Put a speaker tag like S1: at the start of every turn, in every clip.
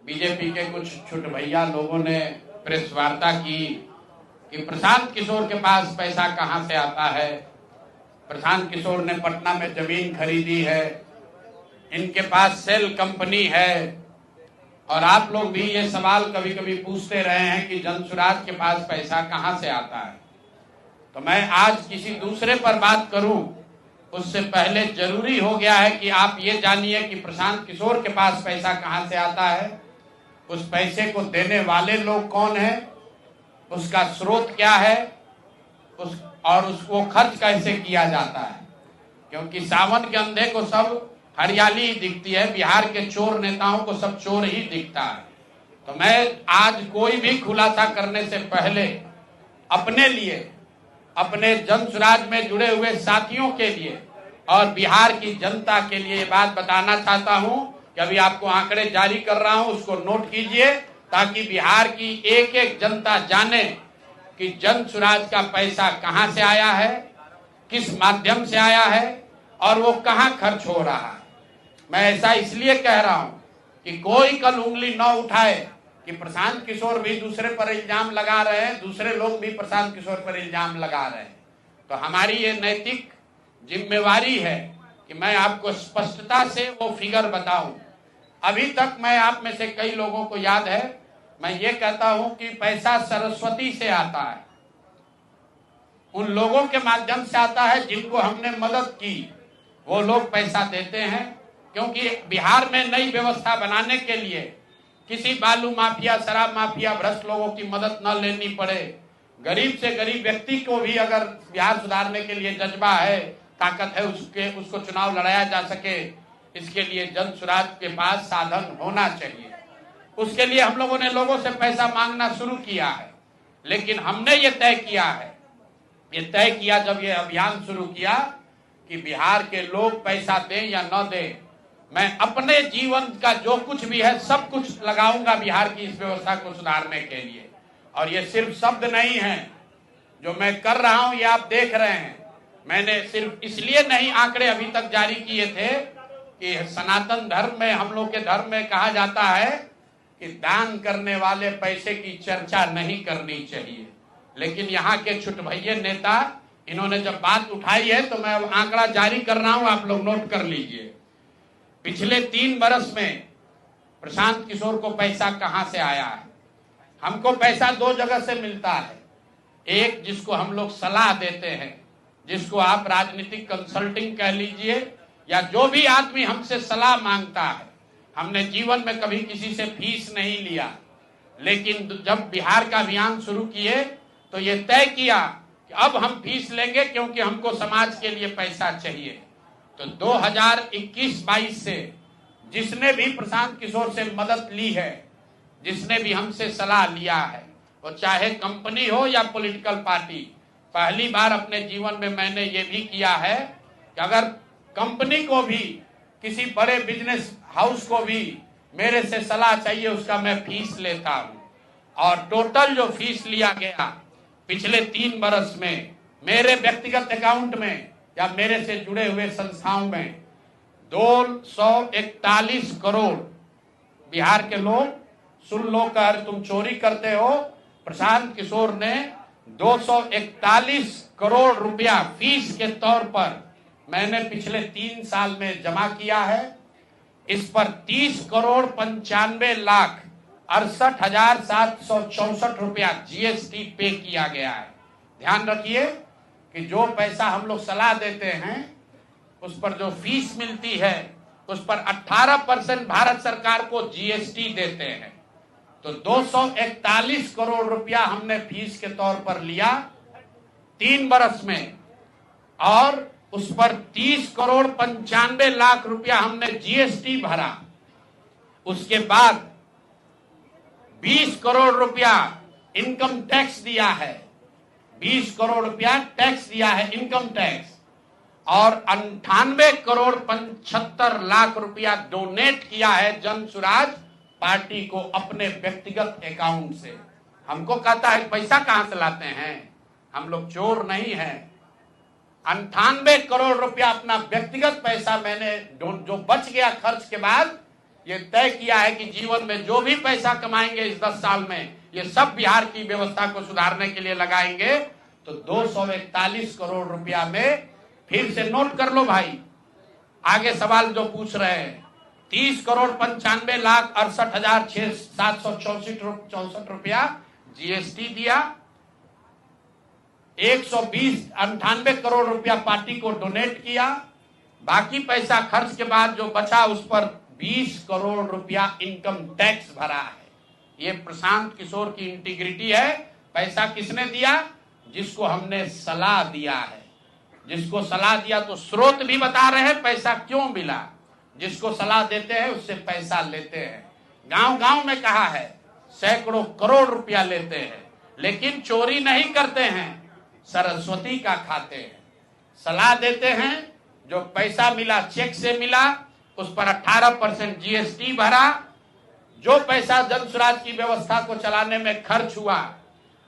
S1: BJP के कुछ छुट भैया लोगों ने प्रेस वार्ता की कि प्रशांत किशोर के पास पैसा कहां से आता है। प्रशांत किशोर ने पटना में जमीन खरीदी है, इनके पास सेल कंपनी है। और आप लोग भी ये सवाल कभी कभी पूछते रहे हैं कि जनसुराज के पास पैसा कहां से आता है। तो मैं आज किसी दूसरे पर बात करूं उससे पहले जरूरी हो गया है कि आप ये जानिए कि प्रशांत किशोर के पास पैसा कहां से आता है, उस पैसे को देने वाले लोग कौन है, उसका स्रोत क्या है, और उसको खर्च कैसे किया जाता है। क्योंकि सावन के अंधे को सब हरियाली ही दिखती है, बिहार के चोर नेताओं को सब चोर ही दिखता है। तो मैं आज कोई भी खुलासा करने से पहले अपने लिए, अपने जनसुराज में जुड़े हुए साथियों के लिए और बिहार की जनता के लिए ये बात बताना चाहता हूं कि अभी आपको आंकड़े जारी कर रहा हूं, उसको नोट कीजिए ताकि बिहार की एक एक जनता जाने कि जनसुराज का पैसा कहां से आया है, किस माध्यम से आया है और वो कहां खर्च हो रहा है। मैं ऐसा इसलिए कह रहा हूं कि कोई कल उंगली न उठाए कि प्रशांत किशोर भी दूसरे पर इल्जाम लगा रहे हैं, दूसरे लोग भी प्रशांत किशोर पर इल्जाम लगा रहे हैं। तो हमारी ये नैतिक जिम्मेवारी है कि मैं आपको स्पष्टता से वो फिगर बताऊं। अभी तक मैं आप में से कई लोगों को याद है, मैं ये कहता हूं कि पैसा सरस्वती से आता है, उन लोगों के माध्यम से आता है जिनको हमने मदद की, वो लोग पैसा देते हैं। क्योंकि बिहार में नई व्यवस्था बनाने के लिए किसी बालू माफिया, शराब माफिया, भ्रष्ट लोगों की मदद न लेनी पड़े, गरीब से गरीब व्यक्ति को भी अगर बिहार सुधारने के लिए जज्बा है, ताकत है, उसको चुनाव लड़ाया जा सके, इसके लिए जनसुराज के पास साधन होना चाहिए। उसके लिए हम लोगों ने लोगों से पैसा मांगना शुरू किया है, लेकिन हमने ये तय किया जब ये अभियान शुरू किया कि बिहार के लोग पैसा दें या न दें, मैं अपने जीवन का जो कुछ भी है सब कुछ लगाऊंगा बिहार की इस व्यवस्था को सुधारने के लिए। और ये सिर्फ शब्द नहीं है जो मैं कर रहा हूं, ये आप देख रहे हैं। मैंने सिर्फ इसलिए नहीं आंकड़े अभी तक जारी किए थे कि सनातन धर्म में, हम लोग के धर्म में कहा जाता है कि दान करने वाले पैसे की चर्चा नहीं करनी चाहिए। लेकिन यहाँ के छुटभैये नेता, इन्होंने जब बात उठाई है तो मैं आंकड़ा जारी कर रहा हूं, आप लोग नोट कर लीजिए। पिछले 3 बरस में प्रशांत किशोर को पैसा कहां से आया है। हमको पैसा 2 जगह से मिलता है। एक, जिसको हम लोग सलाह देते हैं, जिसको आप राजनीतिक कंसल्टिंग कह लीजिए, या जो भी आदमी हमसे सलाह मांगता है। हमने जीवन में कभी किसी से फीस नहीं लिया, लेकिन जब बिहार का अभियान शुरू किए तो ये तय किया कि अब हम फीस लेंगे, क्योंकि हमको समाज के लिए पैसा चाहिए। तो 2021-22 से जिसने भी प्रशांत किशोर से मदद ली है, जिसने भी हमसे सलाह लिया है, वो चाहे कंपनी हो या पॉलिटिकल पार्टी, पहली बार अपने जीवन में मैंने ये भी किया है कि अगर कंपनी को भी, किसी बड़े बिजनेस हाउस को भी मेरे से सलाह चाहिए, उसका मैं फीस लेता हूं। और टोटल जो फीस लिया गया पिछले 3 बरस में मेरे व्यक्तिगत अकाउंट में या मेरे से जुड़े हुए संस्थाओं में 241 करोड़। बिहार के लोग सुन लो, कर तुम चोरी करते हो, प्रशांत किशोर ने 241 करोड़ रुपया फीस के तौर पर मैंने पिछले 3 साल में जमा किया है। इस पर 30 करोड़ 95 लाख 68,764 रुपया जीएसटी पे किया गया है। ध्यान रखिए कि जो पैसा हम लोग सलाह देते हैं, उस पर जो फीस मिलती है, उस पर 18% भारत सरकार को जीएसटी देते हैं। तो 241 करोड़ रुपया हमने फीस के तौर पर लिया 3 बरस में, और उस पर 30 करोड़ 95 लाख रुपया हमने जीएसटी भरा। उसके बाद 20 करोड़ रुपया इनकम टैक्स दिया है, 20 करोड़ रुपया टैक्स दिया है, इनकम टैक्स, और 98 करोड़ 75 लाख रुपया डोनेट किया है जनसुराज पार्टी को अपने व्यक्तिगत अकाउंट से। हमको कहता है पैसा कहां से लाते हैं, हम लोग चोर नहीं हैं। 98 करोड़ रुपया अपना व्यक्तिगत पैसा मैंने, जो बच गया खर्च के बाद, ये तय किया है कि जीवन में जो भी पैसा कमाएंगे इस 10 साल में, ये सब बिहार की व्यवस्था को सुधारने के लिए लगाएंगे। तो 241 करोड़ रुपया में फिर से नोट कर लो भाई, आगे सवाल जो पूछ रहे हैं, 30,95,68,764 रुपया जीएसटी दिया, 198 करोड़ रुपया पार्टी को डोनेट किया, बाकी पैसा खर्च के बाद जो बचा उस पर 20 करोड़ रुपया इनकम टैक्स भरा है। ये प्रशांत किशोर की इंटीग्रिटी है। पैसा किसने दिया? जिसको हमने सलाह दिया है। जिसको सलाह दिया तो स्रोत भी बता रहे हैं पैसा क्यों मिला। जिसको सलाह देते हैं उससे पैसा लेते हैं। गांव गांव में कहा है, सैकड़ों करोड़ रुपया लेते हैं, लेकिन चोरी नहीं करते हैं, सरस्वती का खाते हैं। सलाह देते हैं, जो पैसा मिला चेक से मिला, उस पर 18% जीएसटी भरा, जो पैसा जन स्वराज की व्यवस्था को चलाने में खर्च हुआ,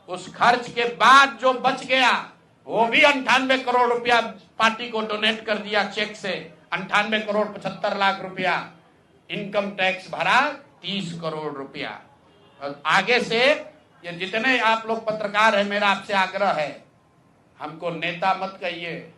S1: उस खर्च के बाद जो बच गया वो भी 98 करोड़ रुपया पार्टी को डोनेट कर दिया चेक से। 98 करोड़ 75 लाख रुपया इनकम टैक्स भरा, 30 करोड़ रुपया। और आगे से ये जितने आप लोग पत्रकार हैं, मेरा आपसे आग्रह है, हमको नेता मत कहिए।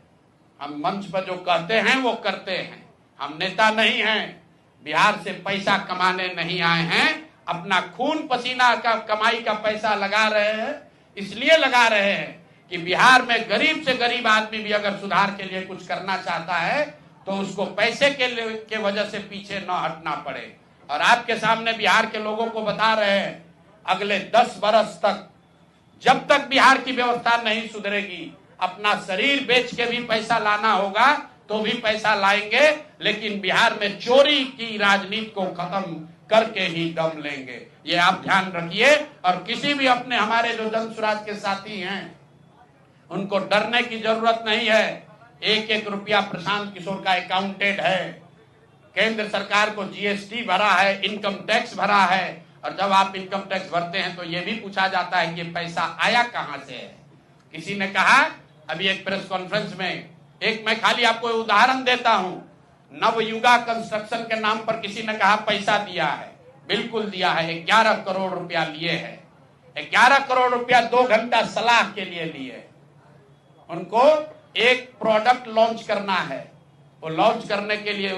S1: हम मंच पर जो कहते हैं वो करते हैं। हम नेता नहीं हैं, बिहार से पैसा कमाने नहीं आए हैं। अपना खून पसीना का कमाई का पैसा लगा रहे हैं। इसलिए लगा रहे हैं कि बिहार में गरीब से गरीब आदमी भी अगर सुधार के लिए कुछ करना चाहता है तो उसको पैसे के वजह से पीछे न हटना पड़े। और आपके सामने बिहार के लोगों को बता रहे हैं, अगले 10 बरस तक जब तक बिहार की व्यवस्था नहीं सुधरेगी, अपना शरीर बेच के भी पैसा लाना होगा तो भी पैसा लाएंगे, लेकिन बिहार में चोरी की राजनीति को खत्म करके ही दम लेंगे। ये आप ध्यान रखिए। और किसी भी अपने हमारे जो जन स्वराज के साथी हैं उनको डरने की जरूरत नहीं है। एक एक रुपया प्रशांत किशोर का अकाउंटेड है। केंद्र सरकार को जीएसटी भरा है, इनकम टैक्स भरा है। और जब आप इनकम टैक्स भरते हैं तो ये भी पूछा जाता है कि पैसा आया कहां से है। किसी ने कहा अभी एक प्रेस कॉन्फ्रेंस में, एक मैं खाली आपको उदाहरण देता हूं, नवयुगा कंस्ट्रक्शन के नाम पर किसी ने कहा पैसा दिया है। बिल्कुल दिया है, 11 करोड़ रुपया लिए है। 11 करोड़ रुपया 2 घंटा सलाह के लिए लिए। उनको एक प्रोडक्ट लॉन्च करना है, वो लॉन्च करने के लिए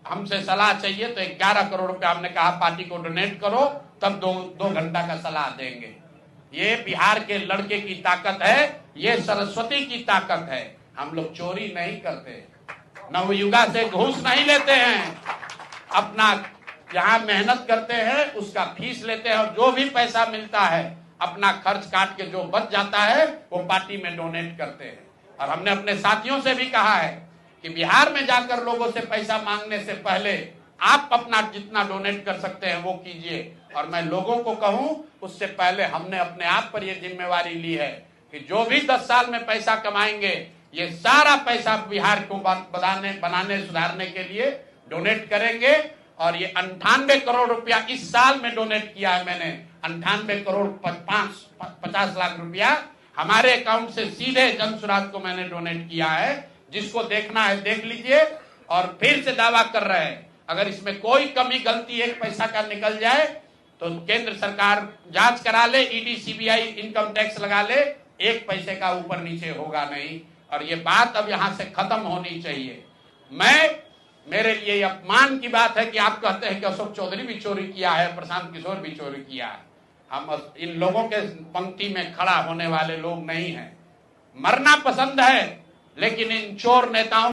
S1: हमसे सलाह चाहिए, तो 11 करोड़ रुपया हमने कहा पार्टी को डोनेट करो, तब 2 घंटा का सलाह देंगे। ये बिहार के लड़के की ताकत है, ये सरस्वती की ताकत है। हम लोग चोरी नहीं करते, नवयुगा से घूस नहीं लेते हैं, अपना जहां मेहनत करते हैं उसका फीस लेते हैं, और जो भी पैसा मिलता है अपना खर्च काट के जो बच जाता है वो पार्टी में डोनेट करते हैं। और हमने अपने साथियों से भी कहा है कि बिहार में जाकर लोगों से पैसा मांगने से पहले आप अपना जितना डोनेट कर सकते हैं वो कीजिए। और मैं लोगों को कहूं, उससे पहले हमने अपने आप पर यह जिम्मेवारी ली है कि जो भी 10 साल में पैसा कमाएंगे, ये सारा पैसा बिहार को बनाने सुधारने के लिए डोनेट करेंगे। और ये 98 करोड़ रुपया इस साल में डोनेट किया है मैंने। 98 करोड़ 50 लाख रुपया हमारे अकाउंट से सीधे जन स्वराज को मैंने डोनेट किया है। जिसको देखना है देख लीजिए। और फिर से दावा कर रहे हैं, अगर इसमें कोई कमी गलती एक पैसा का निकल जाए तो केंद्र सरकार जांच करा ले, ईडी सीबीआई इनकम टैक्स लगा ले, एक पैसे का ऊपर नीचे होगा नहीं। और ये बात अब यहां से खत्म होनी चाहिए। मेरे लिए अपमान की बात है कि आप कहते हैं कि अशोक चौधरी भी चोरी किया है, प्रशांत किशोर भी चोरी किया है। हम इन लोगों के पंक्ति में खड़ा होने वाले लोग नहीं हैं। मरना पसंद है, लेकिन इन चोर नेताओं